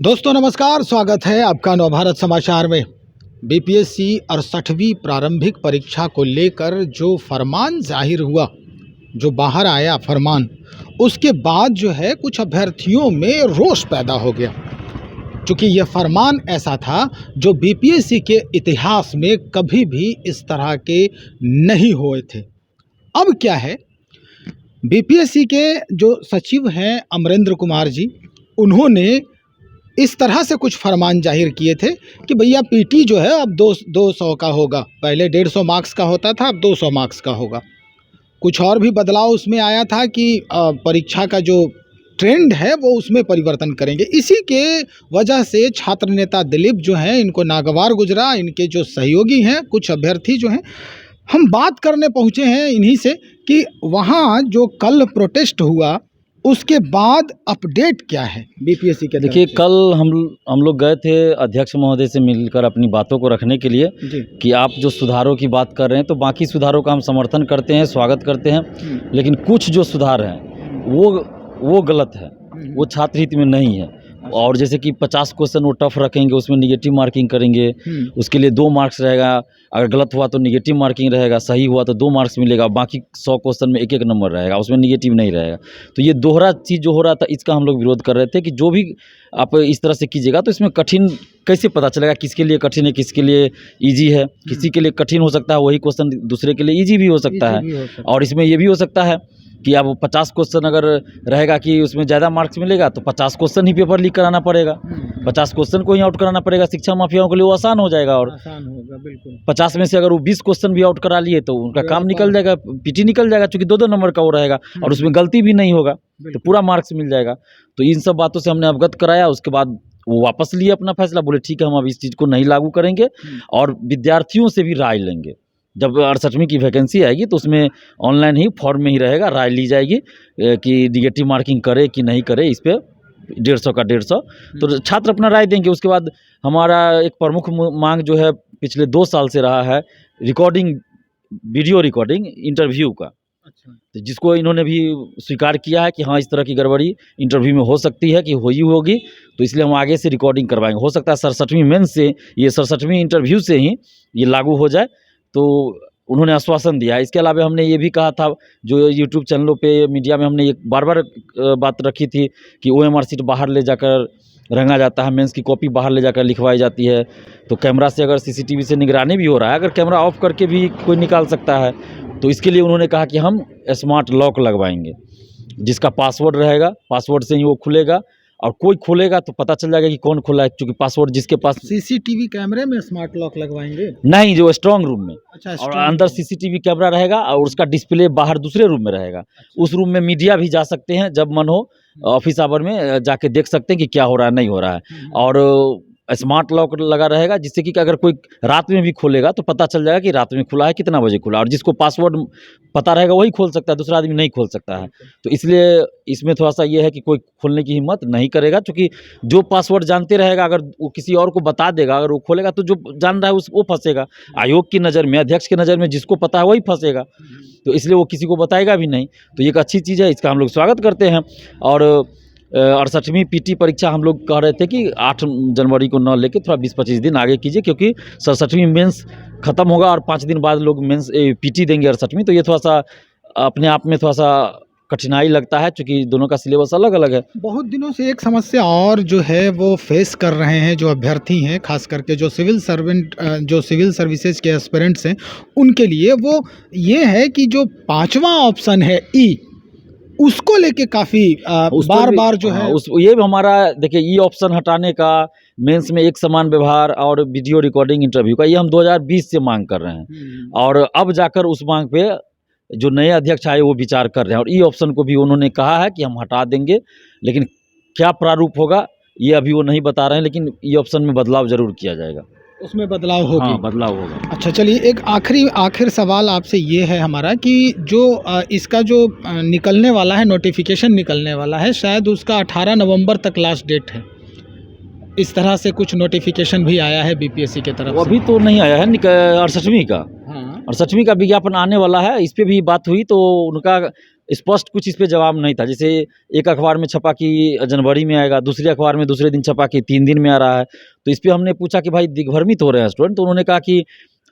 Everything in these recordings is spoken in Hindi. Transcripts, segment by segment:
दोस्तों नमस्कार, स्वागत है आपका नवभारत समाचार में। बीपीएससी 68वीं प्रारंभिक परीक्षा को लेकर जो फरमान जाहिर हुआ, जो बाहर आया फरमान, उसके बाद जो है कुछ अभ्यर्थियों में रोष पैदा हो गया, क्योंकि यह फरमान ऐसा था जो बीपीएससी के इतिहास में कभी भी इस तरह के नहीं हुए थे। अब क्या है, बीपीएससी के जो सचिव हैं अमरेंद्र कुमार जी, उन्होंने इस तरह से कुछ फरमान जाहिर किए थे कि भैया पीटी जो है अब 200 का होगा, पहले 150 मार्क्स का होता था, अब 200 मार्क्स का होगा। कुछ और भी बदलाव उसमें आया था कि परीक्षा का जो ट्रेंड है वो उसमें परिवर्तन करेंगे। इसी के वजह से छात्र नेता दिलीप जो हैं, इनको नागवार गुजरा। इनके जो सहयोगी हैं, कुछ अभ्यर्थी जो हैं, हम बात करने पहुँचे हैं इन्हीं से कि वहाँ जो कल प्रोटेस्ट हुआ उसके बाद अपडेट क्या है बीपीएससी के। देखिए, कल हम लोग गए थे अध्यक्ष महोदय से मिलकर अपनी बातों को रखने के लिए कि आप जो सुधारों की बात कर रहे हैं तो बाकी सुधारों का हम समर्थन करते हैं, स्वागत करते हैं, लेकिन कुछ जो सुधार हैं वो गलत है, वो छात्र हित में नहीं है। और जैसे कि 50 क्वेश्चन वो टफ रखेंगे, उसमें निगेटिव मार्किंग करेंगे, उसके लिए 2 मार्क्स रहेगा। अगर गलत हुआ तो निगेटिव मार्किंग रहेगा, सही हुआ तो 2 मार्क्स मिलेगा, बाकी 100 क्वेश्चन में 1-1 नंबर रहेगा, उसमें निगेटिव नहीं रहेगा। तो ये दोहरा चीज़ जो हो रहा था, इसका हम लोग विरोध कर रहे थे कि जो भी आप इस तरह से कीजिएगा तो इसमें कठिन कैसे पता चलेगा किसके लिए कठिन है, किसके लिए ईजी है। किसी के लिए कठिन हो सकता है वही क्वेश्चन दूसरे के लिए ईजी भी हो सकता है। और इसमें ये भी हो सकता है कि अब 50 क्वेश्चन अगर रहेगा कि उसमें ज़्यादा मार्क्स मिलेगा तो 50 क्वेश्चन ही पेपर लीक कराना पड़ेगा, 50 क्वेश्चन को ही आउट कराना पड़ेगा। शिक्षा माफियाओं के लिए वो आसान हो जाएगा और आसान होगा बिल्कुल। 50 में से अगर वो 20 क्वेश्चन भी आउट करा लिए तो उनका काम निकल जाएगा, पीटी निकल जाएगा, क्योंकि 2-2 नंबर का वो रहेगा और उसमें गलती भी नहीं होगा तो पूरा मार्क्स मिल जाएगा। तो इन सब बातों से हमने अवगत कराया। उसके बाद वो वापस लिए अपना फैसला, बोले ठीक है हम अब इस चीज़ को नहीं लागू करेंगे और विद्यार्थियों से भी राय लेंगे। जब 68वीं की वैकेंसी आएगी तो उसमें ऑनलाइन ही फॉर्म में ही रहेगा, राय ली जाएगी कि निगेटिव मार्किंग करे कि नहीं करे। इस पर 150 का 150 तो छात्र अपना राय देंगे। उसके बाद हमारा एक प्रमुख मांग जो है पिछले 2 साल से रहा है रिकॉर्डिंग, वीडियो रिकॉर्डिंग इंटरव्यू का। तो जिसको इन्होंने भी स्वीकार किया है कि हाँ इस तरह की गड़बड़ी इंटरव्यू में हो सकती है कि होगी, तो इसलिए हम आगे से रिकॉर्डिंग करवाएंगे। हो सकता है 67वीं मेंस से, ये 67वीं इंटरव्यू से ही ये लागू हो जाए, तो उन्होंने आश्वासन दिया है। इसके अलावा हमने ये भी कहा था, जो यूट्यूब चैनलों पे, मीडिया में हमने ये बार-बार बात रखी थी कि ओएमआर शीट बाहर ले जाकर रंगा जाता है, मेंस की कॉपी बाहर ले जाकर लिखवाई जाती है। तो कैमरा से अगर सीसीटीवी से निगरानी भी हो रहा है, अगर कैमरा ऑफ करके भी कोई निकाल सकता है, तो इसके लिए उन्होंने कहा कि हम स्मार्ट लॉक लगवाएंगे, जिसका पासवर्ड रहेगा, पासवर्ड से ही वो खुलेगा और कोई खोलेगा तो पता चल जाएगा कि कौन खोला है, क्योंकि पासवर्ड जिसके पास। सीसीटीवी कैमरे में स्मार्ट लॉक लगवाएंगे? नहीं, जो स्ट्रांग रूम में। अच्छा, और अंदर सीसीटीवी कैमरा रहेगा और उसका डिस्प्ले बाहर दूसरे रूम में रहेगा। उस रूम में मीडिया भी जा सकते हैं, जब मन हो ऑफिस आवर में जाके देख सकते हैं कि क्या हो रहा है, नहीं हो रहा है। और स्मार्ट लॉक लगा रहेगा, जिससे कि अगर कोई रात में भी खोलेगा तो पता चल जाएगा कि रात में खुला है, कितना बजे खुला, और जिसको पासवर्ड पता रहेगा वही खोल सकता है, दूसरा आदमी नहीं खोल सकता है। तो इसलिए इसमें थोड़ा सा ये है कि कोई खोलने की हिम्मत नहीं करेगा, क्योंकि जो पासवर्ड जानते रहेगा, अगर वो किसी और को बता देगा, अगर वो खोलेगा तो जो जान रहा है वो फंसेगा। आयोग की नज़र में, अध्यक्ष की नज़र में जिसको पता है वही फंसेगा, तो इसलिए वो किसी को बताएगा भी नहीं। तो ये एक अच्छी चीज़ है, इसका हम लोग स्वागत करते हैं। और 68वीं पीटी परीक्षा हम लोग कह रहे थे कि 8 जनवरी को न लेके थोड़ा 20-25 दिन आगे कीजिए, क्योंकि 67वीं मेंस ख़त्म होगा और 5 दिन बाद लोग मेंस पीटी देंगे 68वीं। तो ये थोड़ा सा अपने आप में थोड़ा सा कठिनाई लगता है, क्योंकि दोनों का सिलेबस अलग अलग है। बहुत दिनों से एक समस्या और जो है वो फेस कर रहे हैं जो अभ्यर्थी हैं, खास करके जो सिविल सर्विसेज के एस्पिरेंट्स हैं, उनके लिए वो ये है कि जो 5वां ऑप्शन है ई, उसको लेके काफ़ी बार जो है ये भी हमारा, देखिए ई ऑप्शन हटाने का, मेंस में एक समान व्यवहार और वीडियो रिकॉर्डिंग इंटरव्यू का, ये हम 2020 से मांग कर रहे हैं। और अब जाकर उस मांग पे जो नए अध्यक्ष आए वो विचार कर रहे हैं, और ई ऑप्शन को भी उन्होंने कहा है कि हम हटा देंगे, लेकिन क्या प्रारूप होगा ये अभी वो नहीं बता रहे हैं, लेकिन ई ऑप्शन में बदलाव जरूर किया जाएगा, उसमें बदलाव होगी। हाँ, बदलाव होगा। अच्छा, चलिए एक आखिर सवाल आपसे ये है हमारा कि जो इसका जो निकलने वाला है, नोटिफिकेशन निकलने वाला है, शायद उसका 18 नवंबर तक लास्ट डेट है। इस तरह से कुछ नोटिफिकेशन भी आया है बीपीएससी के तरफ से। अभी तो नहीं आया है 68वीं का। हाँ, 68वीं का विज्ञापन आने वाला है, इस पर भी बात हुई तो उनका स्पष्ट कुछ इस पे जवाब नहीं था। जैसे एक अखबार में छपा कि जनवरी में आएगा, दूसरे अखबार में दूसरे दिन छपा कि 3 दिन में आ रहा है। तो इस पे हमने पूछा कि भाई दिग्भ्रमित हो रहे हैं स्टूडेंट, तो उन्होंने कहा कि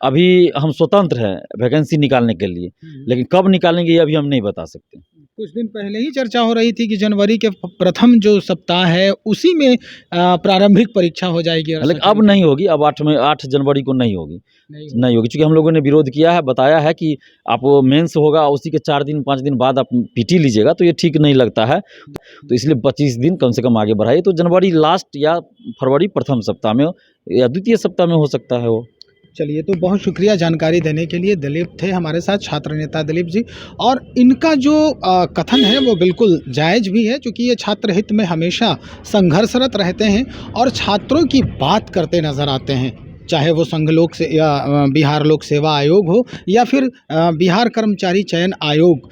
अभी हम स्वतंत्र हैं वैकेंसी निकालने के लिए, लेकिन कब निकालेंगे ये अभी हम नहीं बता सकते। कुछ दिन पहले ही चर्चा हो रही थी कि जनवरी के प्रथम जो सप्ताह है उसी में प्रारंभिक परीक्षा हो जाएगी। लेकिन अब नहीं होगी, अब 8 जनवरी को नहीं होगी, नहीं नहीं होगी, क्योंकि हम लोगों ने विरोध किया है, बताया है कि आप मेंस होगा उसी के 4 दिन 5 दिन बाद आप पीटी लीजिएगा, तो ये ठीक नहीं लगता है। तो इसलिए 25 दिन कम से कम आगे बढ़ाइए, तो जनवरी लास्ट या फरवरी प्रथम सप्ताह में या द्वितीय सप्ताह में हो सकता है वो। चलिए, तो बहुत शुक्रिया जानकारी देने के लिए। दिलीप थे हमारे साथ, छात्र नेता दिलीप जी, और इनका जो कथन है वो बिल्कुल जायज़ भी है, क्योंकि ये छात्र हित में हमेशा संघर्षरत रहते हैं और छात्रों की बात करते नज़र आते हैं, चाहे वो संघ लोक से या बिहार लोक सेवा आयोग हो या फिर बिहार कर्मचारी चयन आयोग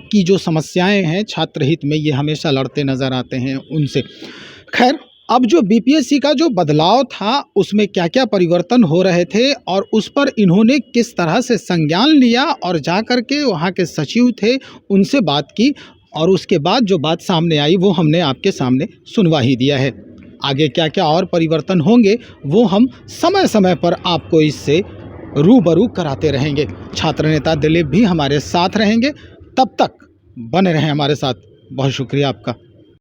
की जो समस्याएं हैं छात्र हित में, ये हमेशा लड़ते नज़र आते हैं उनसे। खैर, अब जो बीपीएससी का जो बदलाव था उसमें क्या क्या परिवर्तन हो रहे थे और उस पर इन्होंने किस तरह से संज्ञान लिया और जा कर के वहाँ के सचिव थे उनसे बात की, और उसके बाद जो बात सामने आई वो हमने आपके सामने सुनवा ही दिया है। आगे क्या क्या और परिवर्तन होंगे वो हम समय समय पर आपको इससे रूबरू कराते रहेंगे। छात्र नेता दिलीप भी हमारे साथ रहेंगे, तब तक बने रहें हमारे साथ। बहुत शुक्रिया आपका।